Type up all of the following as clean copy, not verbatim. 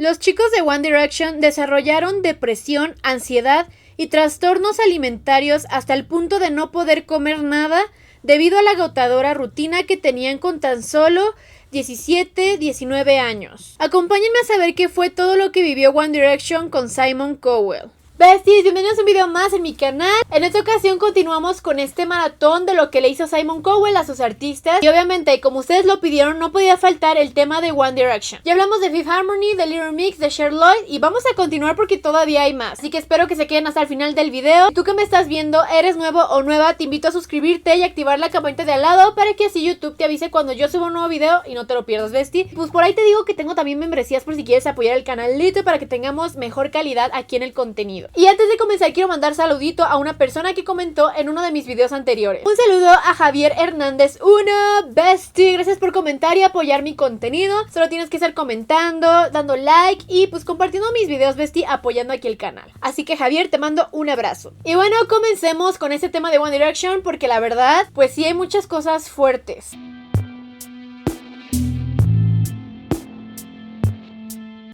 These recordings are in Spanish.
Los chicos de One Direction desarrollaron depresión, ansiedad y trastornos alimentarios hasta el punto de no poder comer nada debido a la agotadora rutina que tenían con tan solo 17, 19 años. Acompáñenme a saber qué fue todo lo que vivió One Direction con Simon Cowell. Besties, bienvenidos a un video más en mi canal. En esta ocasión continuamos con este maratón de lo que le hizo Simon Cowell a sus artistas. Y obviamente, como ustedes lo pidieron, no podía faltar el tema de One Direction. Ya hablamos de Fifth Harmony, de Little Mix, de Cher Lloyd y vamos a continuar porque todavía hay más. Así que espero que se queden hasta el final del video. Si tú que me estás viendo eres nuevo o nueva, te invito a suscribirte y activar la campanita de al lado para que así YouTube te avise cuando yo suba un nuevo video y no te lo pierdas, bestie. Pues por ahí te digo que tengo también membresías por si quieres apoyar el canalito para que tengamos mejor calidad aquí en el contenido. Y antes de comenzar quiero mandar saludito a una persona que comentó en uno de mis videos anteriores. Un saludo a Javier Hernández 1, bestie, gracias por comentar y apoyar mi contenido. Solo tienes que estar comentando, dando like y pues compartiendo mis videos, bestie, apoyando aquí el canal. Así que Javier, te mando un abrazo. Y bueno, comencemos con este tema de One Direction porque la verdad, pues sí hay muchas cosas fuertes.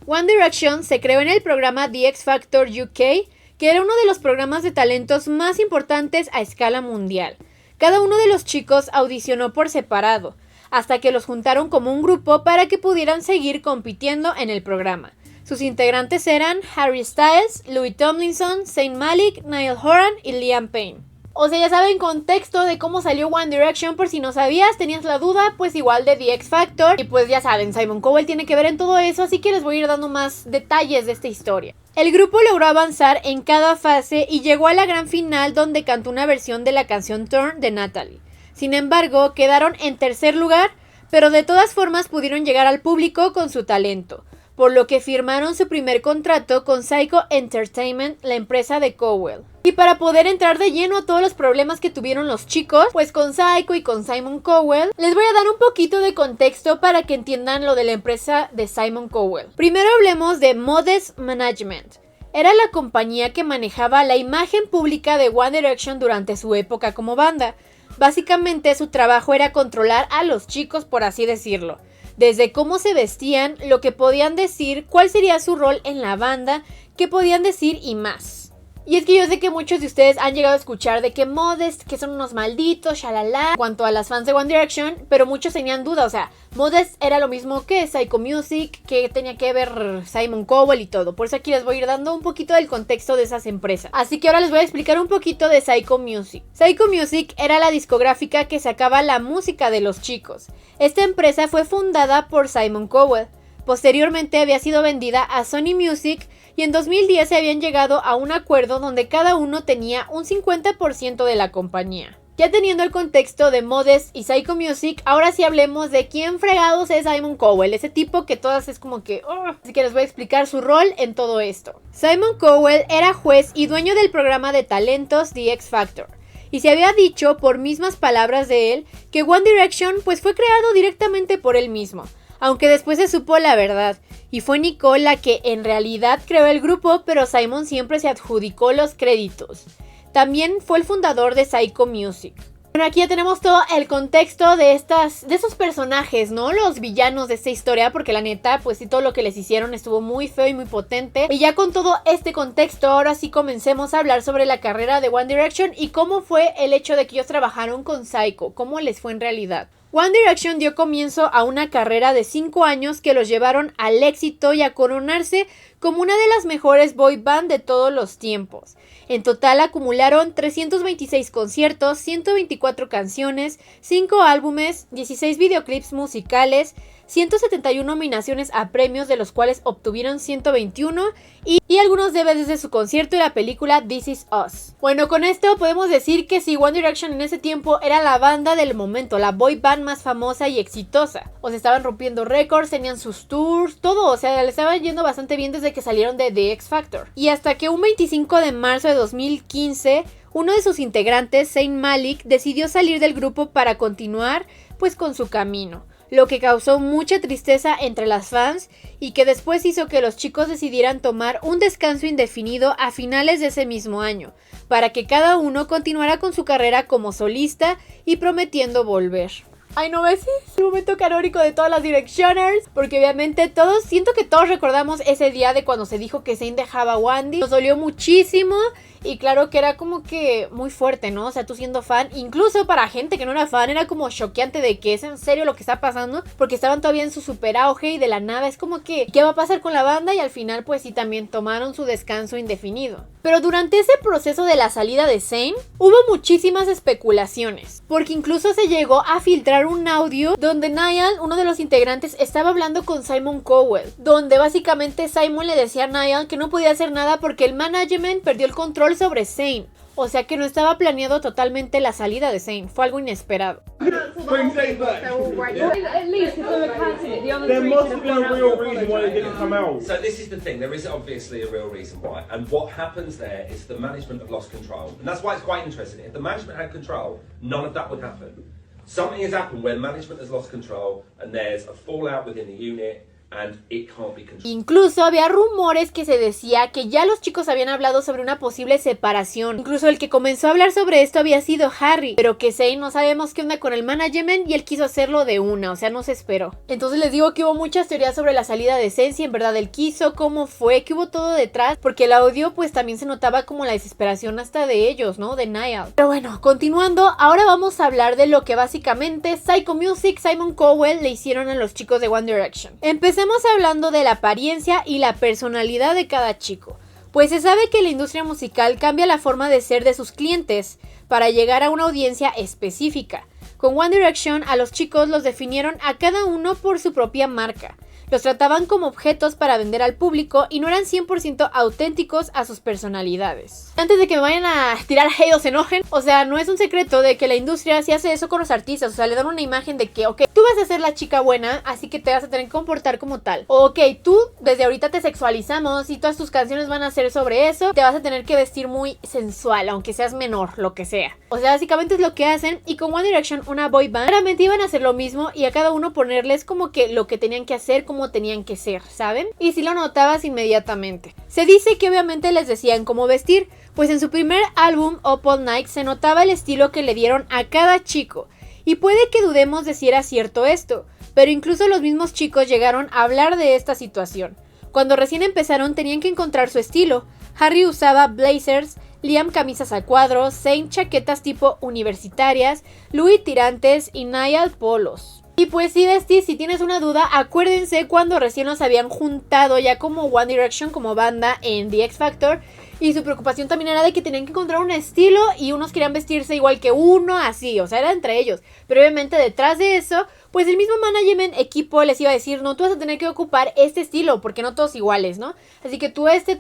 One Direction se creó en el programa The X Factor UK, que era uno de los programas de talentos más importantes a escala mundial. Cada uno de los chicos audicionó por separado, hasta que los juntaron como un grupo para que pudieran seguir compitiendo en el programa. Sus integrantes eran Harry Styles, Louis Tomlinson, Zayn Malik, Niall Horan y Liam Payne. O sea, ya saben contexto de cómo salió One Direction, por si no sabías, tenías la duda, pues igual de The X Factor. Y pues ya saben, Simon Cowell tiene que ver en todo eso, así que les voy a ir dando más detalles de esta historia. El grupo logró avanzar en cada fase y llegó a la gran final donde cantó una versión de la canción Turn de Natalie. Sin embargo, quedaron en tercer lugar, pero de todas formas pudieron llegar al público con su talento, por lo que firmaron su primer contrato con Syco Entertainment, la empresa de Cowell. Y para poder entrar de lleno a todos los problemas que tuvieron los chicos, pues con Syco y con Simon Cowell, les voy a dar un poquito de contexto para que entiendan lo de la empresa de Simon Cowell. Primero hablemos de Modest Management. Era la compañía que manejaba la imagen pública de One Direction durante su época como banda. Básicamente su trabajo era controlar a los chicos, por así decirlo. Desde cómo se vestían, lo que podían decir, cuál sería su rol en la banda, qué podían decir y más. Y es que yo sé que muchos de ustedes han llegado a escuchar de que Modest, que son unos malditos, shalala, en cuanto a las fans de One Direction, pero muchos tenían duda, o sea, Modest era lo mismo que Syco Music, que tenía que ver Simon Cowell y todo. Por eso aquí les voy a ir dando un poquito del contexto de esas empresas. Así que ahora les voy a explicar un poquito de Syco Music. Syco Music era la discográfica que sacaba la música de los chicos. Esta empresa fue fundada por Simon Cowell. Posteriormente había sido vendida a Sony Music y en 2010 se habían llegado a un acuerdo donde cada uno tenía un 50% de la compañía. Ya teniendo el contexto de Modest y Syco Music, ahora sí hablemos de quién fregados es Simon Cowell, ese tipo que todas es como que... Así que les voy a explicar su rol en todo esto. Simon Cowell era juez y dueño del programa de talentos The X Factor. Y se había dicho, por mismas palabras de él, que One Direction pues fue creado directamente por él mismo. Aunque después se supo la verdad, y fue Nicole la que en realidad creó el grupo, pero Simon siempre se adjudicó los créditos. También fue el fundador de Syco Music. Bueno, aquí ya tenemos todo el contexto de esos personajes, ¿no? Los villanos de esta historia, porque la neta, pues sí, todo lo que les hicieron estuvo muy feo y muy potente. Y ya con todo este contexto, ahora sí comencemos a hablar sobre la carrera de One Direction y cómo fue el hecho de que ellos trabajaron con Syco, cómo les fue en realidad. One Direction dio comienzo a una carrera de 5 años que los llevaron al éxito y a coronarse como una de las mejores boy band de todos los tiempos. En total acumularon 326 conciertos, 124 canciones, 5 álbumes, 16 videoclips musicales, 171 nominaciones a premios, de los cuales obtuvieron 121 y algunos DVDs de su concierto y la película This Is Us. Bueno, con esto podemos decir que si One Direction en ese tiempo era la banda del momento, la boy band más famosa y exitosa. O sea, estaban rompiendo récords, tenían sus tours, todo, o sea, le estaban yendo bastante bien desde que salieron de The X Factor. Y hasta que un 25 de marzo de 2015, uno de sus integrantes, Zayn Malik, decidió salir del grupo para continuar pues con su camino, lo que causó mucha tristeza entre las fans y que después hizo que los chicos decidieran tomar un descanso indefinido a finales de ese mismo año, para que cada uno continuara con su carrera como solista y prometiendo volver. Ay, no, ves, es el momento canónico de todas las Directioners, porque obviamente siento que todos recordamos ese día de cuando se dijo que Zayn dejaba a Wandy. Nos dolió muchísimo y claro que era como que muy fuerte, ¿no? O sea, tú siendo fan, incluso para gente que no era fan, era como choqueante de que es en serio lo que está pasando, porque estaban todavía en su super auge y de la nada es como que, ¿qué va a pasar con la banda? Y al final pues sí, también tomaron su descanso indefinido. Pero durante ese proceso de la salida de Zayn, hubo muchísimas especulaciones, porque incluso se llegó a filtrar un audio donde Niall, uno de los integrantes, estaba hablando con Simon Cowell, donde básicamente Simon le decía a Niall que no podía hacer nada porque el management perdió el control sobre Zayn. O sea que no estaba planeado totalmente la salida de Zayn, fue algo inesperado. Bring Zayn back. At least if they were cancelling, the other There three must could have have been gone a out real to reason why they didn't come out. So this is the thing, there is obviously a real reason why, and what happens there is the management have lost control, and that's why it's quite interesting. If the management had control, none of that would happen. Something has happened where management has lost control and there's a fallout within the unit and it can't be controlled. Incluso había rumores que se decía que ya los chicos habían hablado sobre una posible separación. Incluso el que comenzó a hablar sobre esto había sido Harry, pero que Zayn no sabemos qué onda con el management y él quiso hacerlo de una, o sea, no se esperó. Entonces les digo que hubo muchas teorías sobre la salida de Zayn, si en verdad él quiso, cómo fue, que hubo todo detrás, porque el audio pues también se notaba como la desesperación hasta de ellos, ¿no? De Niall. Pero bueno, continuando, ahora vamos a hablar de lo que básicamente Psycho Music, Simon Cowell le hicieron a los chicos de One Direction. Empecemos hablando de la apariencia y la personalidad de cada chico, pues se sabe que la industria musical cambia la forma de ser de sus clientes para llegar a una audiencia específica. Con One Direction a los chicos los definieron a cada uno por su propia marca. Los trataban como objetos para vender al público y no eran 100% auténticos a sus personalidades. Antes de que me vayan a tirar hate o se enojen, o sea, no es un secreto de que la industria sí hace eso con los artistas. O sea, le dan una imagen de que, ok, tú vas a ser la chica buena, así que te vas a tener que comportar como tal. O, ok, tú desde ahorita te sexualizamos y todas tus canciones van a ser sobre eso. Te vas a tener que vestir muy sensual, aunque seas menor, lo que sea. O sea, básicamente es lo que hacen. Y con One Direction, una boy band, claramente iban a hacer lo mismo y a cada uno ponerles como que lo que tenían que hacer, como tenían que ser, ¿saben? Y si lo notabas inmediatamente. Se dice que obviamente les decían cómo vestir, pues en su primer álbum, Up All Night, se notaba el estilo que le dieron a cada chico. Y puede que dudemos de si era cierto esto, pero incluso los mismos chicos llegaron a hablar de esta situación. Cuando recién empezaron tenían que encontrar su estilo. Harry usaba blazers, Liam camisas a cuadros, Zayn chaquetas tipo universitarias, Louis tirantes y Niall polos. Y pues sí, besties, si tienes una duda, acuérdense cuando recién nos habían juntado ya como One Direction, como banda en The X Factor. Y su preocupación también era de que tenían que encontrar un estilo y unos querían vestirse igual que uno, así, o sea, era entre ellos. Pero obviamente detrás de eso, pues el mismo management equipo les iba a decir, no, tú vas a tener que ocupar este estilo, porque no todos iguales, ¿no? Así que tú este,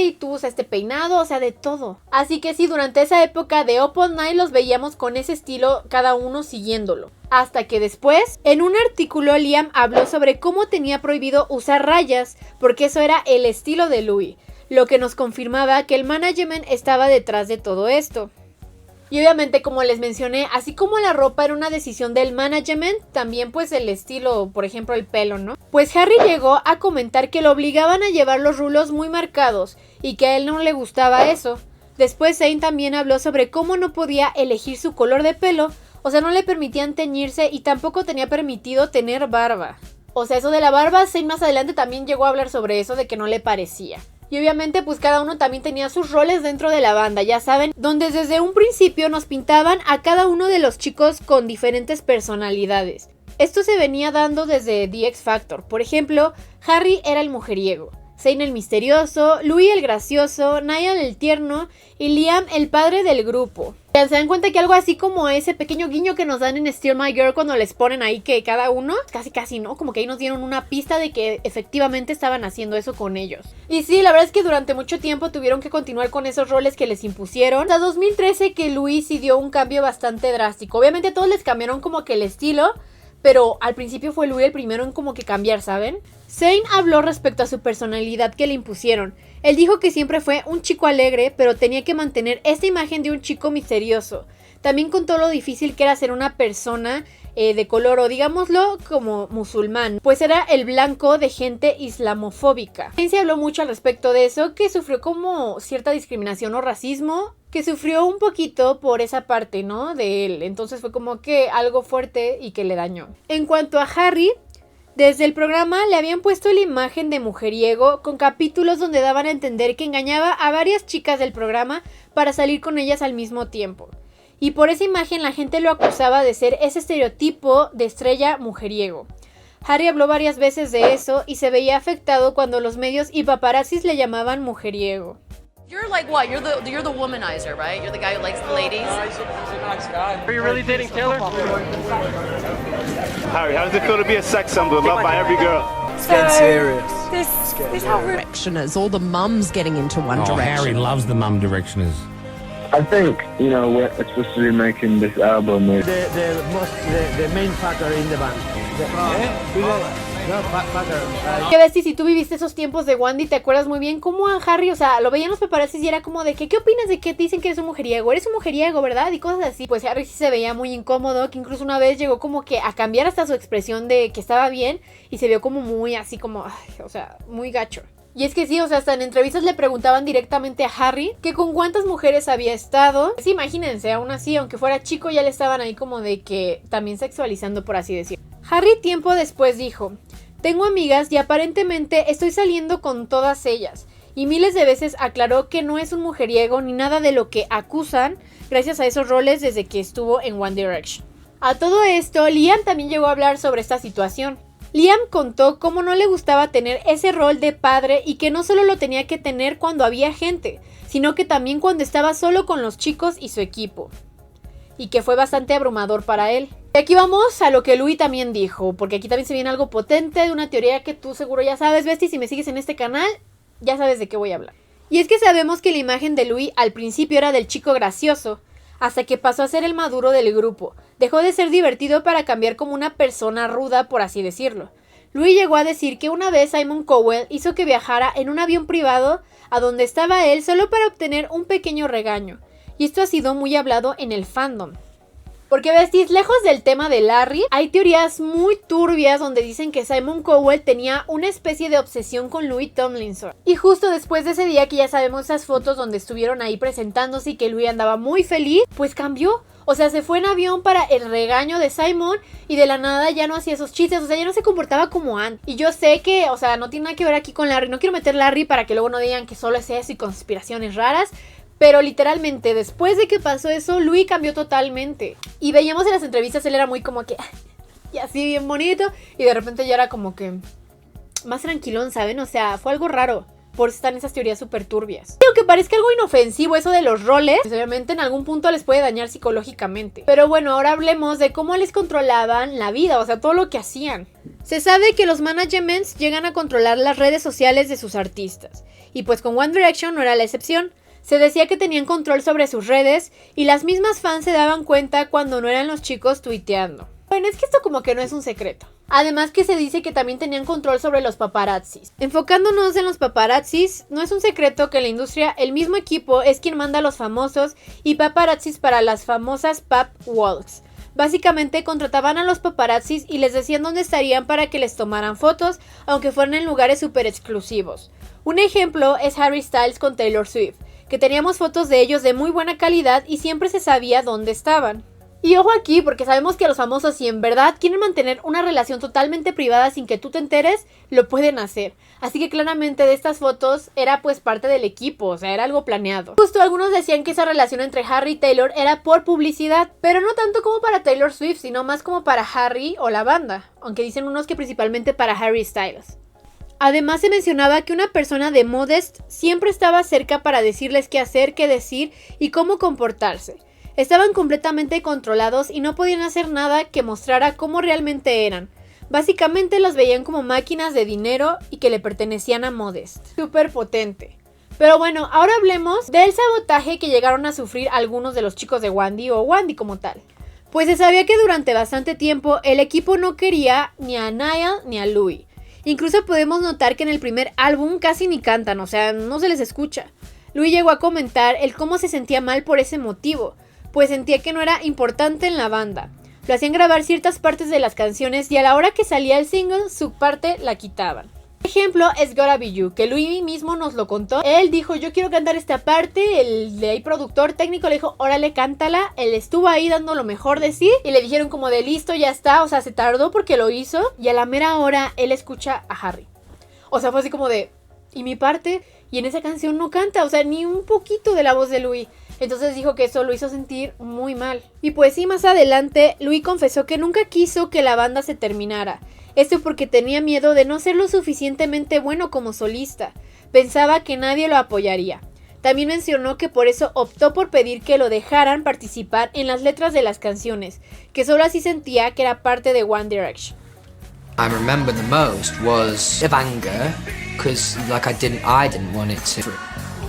y tú usas este peinado, o sea, de todo. Así que sí, durante esa época de Up All Night los veíamos con ese estilo, cada uno siguiéndolo. Hasta que después, en un artículo, Liam habló sobre cómo tenía prohibido usar rayas, porque eso era el estilo de Louis, lo que nos confirmaba que el management estaba detrás de todo esto. Y obviamente, como les mencioné, así como la ropa era una decisión del management, también pues el estilo, por ejemplo el pelo, ¿no? Pues Harry llegó a comentar que lo obligaban a llevar los rulos muy marcados y que a él no le gustaba eso. Después Zayn también habló sobre cómo no podía elegir su color de pelo, o sea, no le permitían teñirse y tampoco tenía permitido tener barba. O sea, eso de la barba, Zayn más adelante también llegó a hablar sobre eso, de que no le parecía. Y obviamente pues cada uno también tenía sus roles dentro de la banda, ya saben, donde desde un principio nos pintaban a cada uno de los chicos con diferentes personalidades. Esto se venía dando desde The X Factor. Por ejemplo, Harry era el mujeriego, Zayn el misterioso, Louis el gracioso, Niall el tierno y Liam el padre del grupo. ¿Se dan cuenta que algo así como ese pequeño guiño que nos dan en Still My Girl cuando les ponen ahí que cada uno, casi no, como que ahí nos dieron una pista de que efectivamente estaban haciendo eso con ellos? Y sí, la verdad es que durante mucho tiempo tuvieron que continuar con esos roles que les impusieron. Hasta 2013 que Louis sí dio un cambio bastante drástico. Obviamente a todos les cambiaron como que el estilo, pero al principio fue Louis el primero en como que cambiar, ¿saben? Zayn habló respecto a su personalidad que le impusieron. Él dijo que siempre fue un chico alegre, pero tenía que mantener esta imagen de un chico misterioso. También contó lo difícil que era ser una persona de color, o digámoslo como musulmán, pues era el blanco de gente islamofóbica. Zayn se habló mucho al respecto de eso, que sufrió como cierta discriminación o racismo, que sufrió un poquito por esa parte, ¿no? De él. Entonces fue como que algo fuerte y que le dañó. En cuanto a Harry, desde el programa le habían puesto la imagen de mujeriego con capítulos donde daban a entender que engañaba a varias chicas del programa para salir con ellas al mismo tiempo. Y por esa imagen la gente lo acusaba de ser ese estereotipo de estrella mujeriego. Harry habló varias veces de eso y se veía afectado cuando los medios y paparazzis le llamaban mujeriego. You're like what? You're the womanizer, right? You're the guy who likes the ladies. He's a nice guy. Are you really dating Taylor? Harry, how does it feel to be a sex symbol loved by every girl? It's getting serious. This how directioners, all the mums getting into One Direction. Harry loves the mum directioners. I think, we're supposed to be making this album with The main factor in the band. Que Bestie, si tú viviste esos tiempos de Wandy, te acuerdas muy bien cómo a Harry, o sea, lo veían los paparazzis y era como de que, ¿qué opinas de que te dicen que eres un mujeriego? Eres un mujeriego, ¿verdad? Y cosas así. Pues Harry sí se veía muy incómodo, que incluso una vez llegó como que a cambiar hasta su expresión de que estaba bien y se vio como muy así como, o sea, muy gacho. Y es que sí, o sea, hasta en entrevistas le preguntaban directamente a Harry que con cuántas mujeres había estado. Sí, imagínense, aún así, aunque fuera chico, ya le estaban ahí como de que también sexualizando, por así decirlo. Harry tiempo después dijo: tengo amigas y aparentemente estoy saliendo con todas ellas. Y miles de veces aclaró que no es un mujeriego ni nada de lo que acusan gracias a esos roles desde que estuvo en One Direction. A todo esto, Liam también llegó a hablar sobre esta situación. Liam contó cómo no le gustaba tener ese rol de padre y que no solo lo tenía que tener cuando había gente, sino que también cuando estaba solo con los chicos y su equipo. Y que fue bastante abrumador para él. Y aquí vamos a lo que Louis también dijo, porque aquí también se viene algo potente de una teoría que tú seguro ya sabes, Bestie, si me sigues en este canal, ya sabes de qué voy a hablar. Y es que sabemos que la imagen de Louis al principio era del chico gracioso, hasta que pasó a ser el maduro del grupo. Dejó de ser divertido para cambiar como una persona ruda, por así decirlo. Louis llegó a decir que una vez Simon Cowell hizo que viajara en un avión privado a donde estaba él solo para obtener un pequeño regaño. Y esto ha sido muy hablado en el fandom. Porque Besties, lejos del tema de Larry, hay teorías muy turbias donde dicen que Simon Cowell tenía una especie de obsesión con Louis Tomlinson. Y justo después de ese día que ya sabemos esas fotos donde estuvieron ahí presentándose y que Louis andaba muy feliz, pues cambió. O sea, se fue en avión para el regaño de Simon y de la nada ya no hacía esos chistes, o sea, ya no se comportaba como antes. Y yo sé que, o sea, no tiene nada que ver aquí con Larry, no quiero meter Larry para que luego no digan que solo es eso y conspiraciones raras. Pero literalmente, después de que pasó eso, Louis cambió totalmente. Y veíamos en las entrevistas, él era muy como que... y así bien bonito. Y de repente ya era como que... más tranquilón, ¿saben? O sea, fue algo raro. Por eso están esas teorías súper turbias. Aunque parezca algo inofensivo eso de los roles, pues obviamente en algún punto les puede dañar psicológicamente. Pero bueno, ahora hablemos de cómo les controlaban la vida, o sea, todo lo que hacían. Se sabe que los managements llegan a controlar las redes sociales de sus artistas. Y pues con One Direction no era la excepción. Se decía que tenían control sobre sus redes y las mismas fans se daban cuenta cuando no eran los chicos tuiteando. Bueno, es que esto como que no es un secreto. Además que se dice que también tenían control sobre los paparazzis. Enfocándonos en los paparazzis, no es un secreto que en la industria el mismo equipo es quien manda a los famosos y paparazzis para las famosas pap walks. Básicamente contrataban a los paparazzis y les decían dónde estarían para que les tomaran fotos, aunque fueran en lugares súper exclusivos. Un ejemplo es Harry Styles con Taylor Swift, que teníamos fotos de ellos de muy buena calidad y siempre se sabía dónde estaban. Y ojo aquí, porque sabemos que los famosos, si en verdad quieren mantener una relación totalmente privada sin que tú te enteres, lo pueden hacer. Así que claramente de estas fotos era pues parte del equipo, o sea, era algo planeado. Justo algunos decían que esa relación entre Harry y Taylor era por publicidad, pero no tanto como para Taylor Swift, sino más como para Harry o la banda, aunque dicen unos que principalmente para Harry Styles. Además se mencionaba que una persona de Modest siempre estaba cerca para decirles qué hacer, qué decir y cómo comportarse. Estaban completamente controlados y no podían hacer nada que mostrara cómo realmente eran. Básicamente los veían como máquinas de dinero y que le pertenecían a Modest. Súper potente. Pero bueno, ahora hablemos del sabotaje que llegaron a sufrir algunos de los chicos de Wandy o Wandy como tal. Pues se sabía que durante bastante tiempo el equipo no quería ni a Niall ni a Louis. Incluso podemos notar que en el primer álbum casi ni cantan, o sea, no se les escucha. Louis llegó a comentar el cómo se sentía mal por ese motivo, pues sentía que no era importante en la banda. Lo hacían grabar ciertas partes de las canciones y a la hora que salía el single, su parte la quitaban. Ejemplo es Gotta Be You, que Louis mismo nos lo contó. Él dijo, yo quiero cantar esta parte. El de ahí productor técnico le dijo, órale, cántala. Él estuvo ahí dando lo mejor de sí y le dijeron como de listo, ya está. O sea, se tardó porque lo hizo y a la mera hora él escucha a Harry. O sea, fue así como de, ¿y mi parte? Y en esa canción no canta, o sea, ni un poquito de la voz de Louis. Entonces dijo que eso lo hizo sentir muy mal. Y pues sí, más adelante, Louis confesó que nunca quiso que la banda se terminara. Esto porque tenía miedo de no ser lo suficientemente bueno como solista. Pensaba que nadie lo apoyaría. También mencionó que por eso optó por pedir que lo dejaran participar en las letras de las canciones, que solo así sentía que era parte de One Direction. I remember the most was of anger, because like I didn't want it to.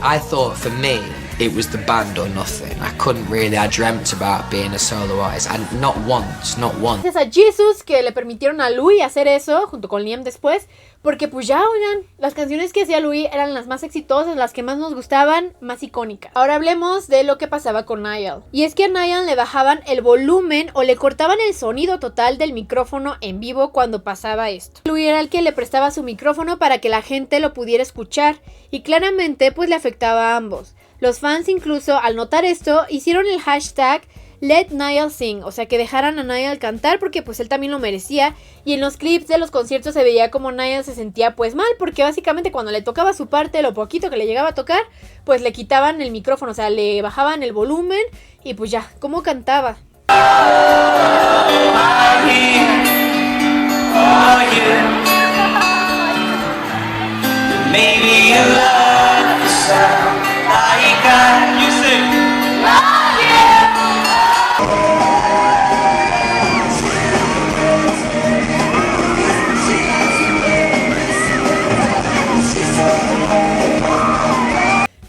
I thought for me it was the band or nothing. I dreamt about being a solo artist, and not once. Gracias a Jesus que le permitieron a Louis hacer eso, junto con Liam después, porque pues ya, oigan, las canciones que hacía Louis eran las más exitosas, las que más nos gustaban, más icónicas. Ahora hablemos de lo que pasaba con Niall. Y es que a Niall le bajaban el volumen o le cortaban el sonido total del micrófono en vivo cuando pasaba esto. Louis era el que le prestaba su micrófono para que la gente lo pudiera escuchar y claramente pues le afectaba a ambos. Los fans incluso al notar esto hicieron el hashtag Let Niall Sing, o sea que dejaran a Niall cantar porque pues él también lo merecía. Y en los clips de los conciertos se veía como Niall se sentía pues mal, porque básicamente cuando le tocaba su parte, lo poquito que le llegaba a tocar, pues le quitaban el micrófono, o sea le bajaban el volumen y pues ya, ¿cómo cantaba?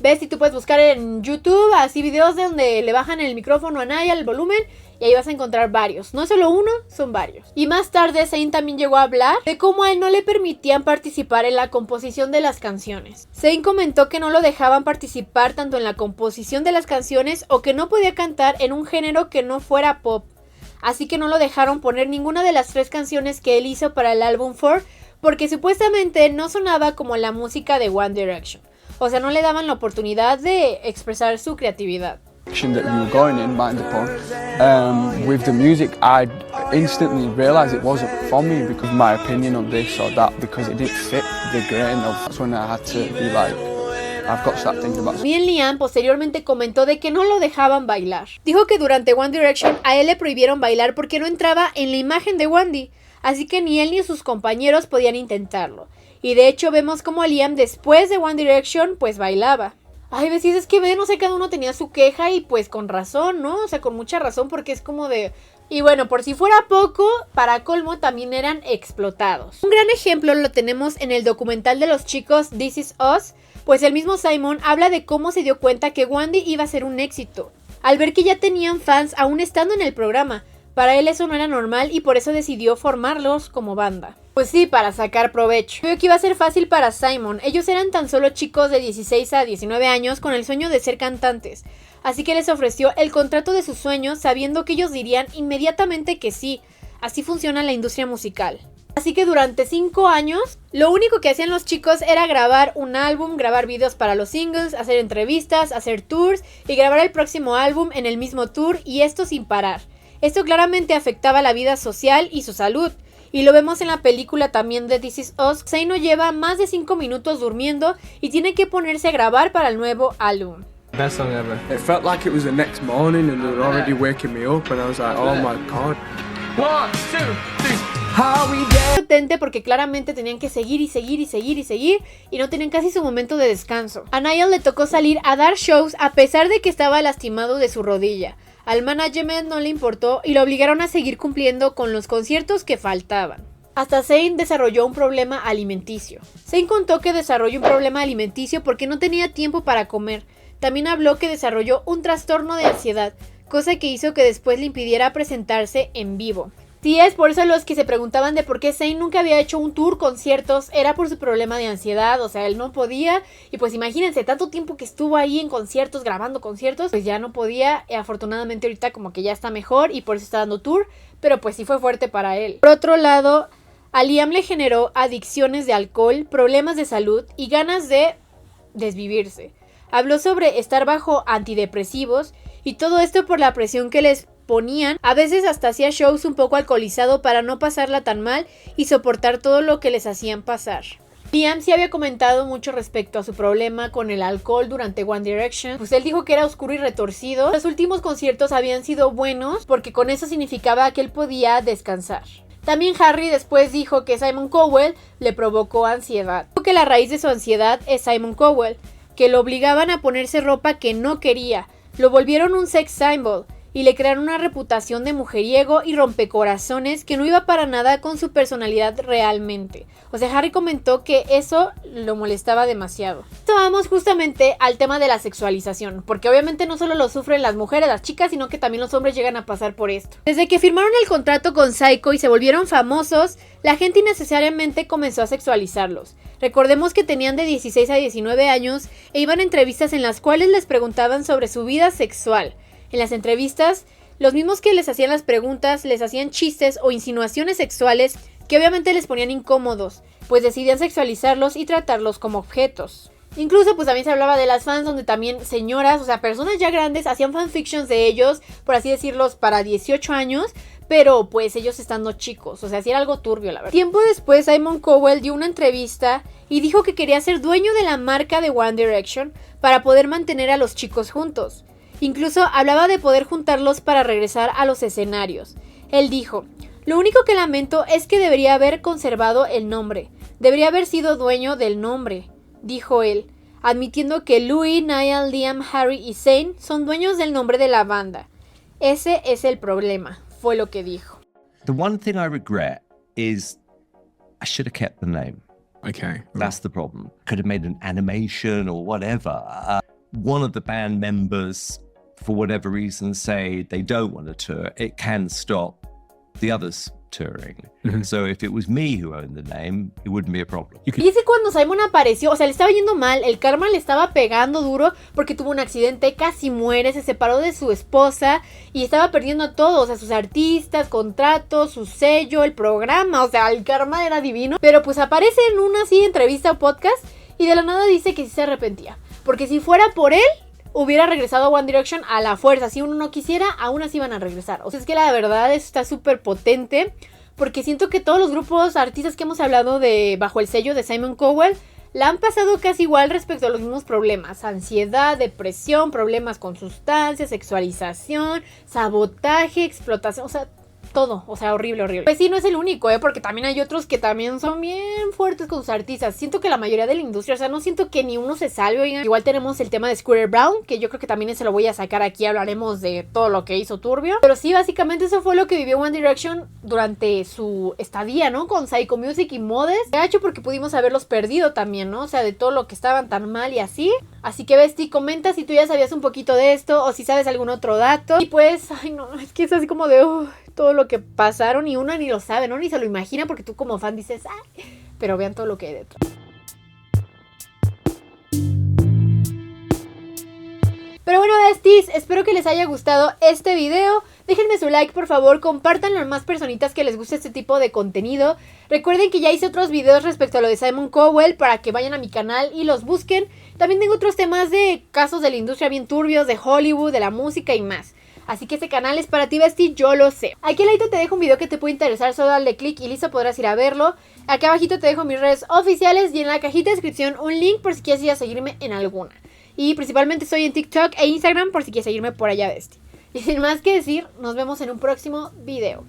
¿Ves? Si tú puedes buscar en YouTube así videos de donde le bajan el micrófono a Niall, el volumen, y ahí vas a encontrar varios. No solo uno, son varios. Y más tarde Zayn también llegó a hablar de cómo a él no le permitían participar en la composición de las canciones. Zayn comentó que no lo dejaban participar tanto en la composición de las canciones o que no podía cantar en un género que no fuera pop. Así que no lo dejaron poner ninguna de las 3 canciones que él hizo para el álbum 4 porque supuestamente no sonaba como la música de One Direction. O sea, no le daban la oportunidad de expresar su creatividad. That you were going in, mind upon, with the music, I instantly realised it wasn't for me because my opinion on this or that, because it didn't fit the grain of. That's when I had to be like, I've got to start thinking about. Bien, Liam posteriormente comentó de que no lo dejaban bailar. Dijo que durante One Direction a él le prohibieron bailar porque no entraba en la imagen de Wendy, así que ni él ni sus compañeros podían intentarlo. Y de hecho vemos como Liam después de One Direction pues bailaba. Ay, ves, es que ven, o sea, cada uno tenía su queja y pues con razón, ¿no? O sea, con mucha razón porque es como de... Y bueno, por si fuera poco, para colmo también eran explotados. Un gran ejemplo lo tenemos en el documental de los chicos This Is Us, pues el mismo Simon habla de cómo se dio cuenta que Wendy iba a ser un éxito, al ver que ya tenían fans aún estando en el programa. Para él eso no era normal y por eso decidió formarlos como banda. Pues sí, para sacar provecho. Creo que iba a ser fácil para Simon. Ellos eran tan solo chicos de 16 a 19 años con el sueño de ser cantantes. Así que les ofreció el contrato de sus sueños sabiendo que ellos dirían inmediatamente que sí. Así funciona la industria musical. Así que durante 5 años, lo único que hacían los chicos era grabar un álbum, grabar videos para los singles, hacer entrevistas, hacer tours y grabar el próximo álbum en el mismo tour, y esto sin parar. Esto claramente afectaba la vida social y su salud. Y lo vemos en la película también de This Is Us. Zayn no lleva más de 5 minutos durmiendo y tiene que ponerse a grabar para el nuevo álbum. Best song ever. It felt like it was the next morning and they were already waking me up and I was like, oh my god. 1, 2, 3. Potente porque claramente tenían que seguir y no tenían casi su momento de descanso. A Niall le tocó salir a dar shows a pesar de que estaba lastimado de su rodilla. Al management no le importó y lo obligaron a seguir cumpliendo con los conciertos que faltaban. Hasta Zayn desarrolló un problema alimenticio. Zayn contó que desarrolló un problema alimenticio porque no tenía tiempo para comer. También habló que desarrolló un trastorno de ansiedad, cosa que hizo que después le impidiera presentarse en vivo. Sí, es por eso los que se preguntaban de por qué Zayn nunca había hecho un tour conciertos, era por su problema de ansiedad, o sea, él no podía, y pues imagínense, tanto tiempo que estuvo ahí en conciertos, grabando conciertos, pues ya no podía, y afortunadamente ahorita como que ya está mejor y por eso está dando tour, pero pues sí fue fuerte para él. Por otro lado, A Liam le generó adicciones de alcohol, problemas de salud y ganas de desvivirse. Habló sobre estar bajo antidepresivos y todo esto por la presión que les ponían. A veces hasta hacía shows un poco alcoholizado para no pasarla tan mal y soportar todo lo que les hacían pasar. Liam sí había comentado mucho respecto a su problema con el alcohol durante One Direction. Pues él dijo que era oscuro y retorcido. Los últimos conciertos habían sido buenos porque con eso significaba que él podía descansar. También Harry después dijo que Simon Cowell le provocó ansiedad. Dijo que la raíz de su ansiedad es Simon Cowell, que lo obligaban a ponerse ropa que no quería, lo volvieron un sex symbol y le crearon una reputación de mujeriego y rompecorazones que no iba para nada con su personalidad realmente. O sea, Harry comentó que eso lo molestaba demasiado. Esto vamos justamente al tema de la sexualización, porque obviamente no solo lo sufren las mujeres, las chicas, sino que también los hombres llegan a pasar por esto. Desde que firmaron el contrato con Psycho y se volvieron famosos, la gente innecesariamente comenzó a sexualizarlos. Recordemos que tenían de 16 a 19 años e iban a entrevistas en las cuales les preguntaban sobre su vida sexual. En las entrevistas, los mismos que les hacían las preguntas les hacían chistes o insinuaciones sexuales que obviamente les ponían incómodos, pues decidían sexualizarlos y tratarlos como objetos. Incluso pues también se hablaba de las fans, donde también señoras, o sea, personas ya grandes hacían fanfictions de ellos, por así decirlos, para 18 años, pero pues ellos estando chicos, o sea, sí era algo turbio, la verdad. Tiempo después, Simon Cowell dio una entrevista y dijo que quería ser dueño de la marca de One Direction para poder mantener a los chicos juntos. Incluso hablaba de poder juntarlos para regresar a los escenarios. Él dijo: "Lo único que lamento es que debería haber conservado el nombre. Debería haber sido dueño del nombre", dijo él, admitiendo que Louis, Niall, Liam, Harry y Zayn son dueños del nombre de la banda. Ese es el problema, fue lo que dijo. The one thing I regret is I should have kept the name. Okay. That's the problem. Could have made an animation or whatever. One of the band members, for whatever reason, say they don't want to tour, it can stop the others touring. So if it was me who owned the name, it wouldn't be a problem. Y es que cuando Simon apareció, o sea, le estaba yendo mal, el karma le estaba pegando duro porque tuvo un accidente, casi muere, se separó de su esposa y estaba perdiendo todo, o sea, sus artistas, contratos, su sello, el programa, o sea, el karma era divino. Pero pues aparece en una así entrevista o podcast y de la nada dice que sí se arrepentía, porque si fuera por él, hubiera regresado a One Direction a la fuerza. Si uno no quisiera, aún así iban a regresar. O sea, es que la verdad está súper potente, porque siento que todos los grupos, artistas que hemos hablado de bajo el sello de Simon Cowell, la han pasado casi igual respecto a los mismos problemas. Ansiedad, depresión, problemas con sustancias, sexualización, sabotaje, explotación, o sea, todo, o sea, horrible, horrible. Pues sí, no es el único, porque también hay otros que también son bien fuertes con sus artistas. Siento que la mayoría de la industria, o sea, no siento que ni uno se salve, oigan. Igual tenemos el tema de Scooter Braun, que yo creo que también se lo voy a sacar aquí, hablaremos de todo lo que hizo turbio. Pero sí, básicamente eso fue lo que vivió One Direction durante su estadía, ¿no? Con Psycho Music y Modest. De hecho, porque pudimos haberlos perdido también, ¿no? O sea, de todo lo que estaban tan mal y así. Así que, Besti, comenta si tú ya sabías un poquito de esto o si sabes algún otro dato. Y pues, ay no, es que es así como de todo lo que pasaron y uno ni lo sabe, ¿no? Ni se lo imagina, porque tú como fan dices, ay, pero vean todo lo que hay detrás. Pero bueno, besties, espero que les haya gustado este video. Déjenme su like, por favor, compártanlo a más personitas que les guste este tipo de contenido. Recuerden que ya hice otros videos respecto a lo de Simon Cowell para que vayan a mi canal y los busquen. También tengo otros temas de casos de la industria bien turbios, de Hollywood, de la música y más. Así que este canal es para ti, bestie, yo lo sé. Aquí al ladito te dejo un video que te puede interesar, solo dale click y listo, podrás ir a verlo. Aquí abajito te dejo mis redes oficiales y en la cajita de descripción un link por si quieres ir a seguirme en alguna. Y principalmente estoy en TikTok e Instagram por si quieres seguirme por allá, bestie. Y sin más que decir, nos vemos en un próximo video.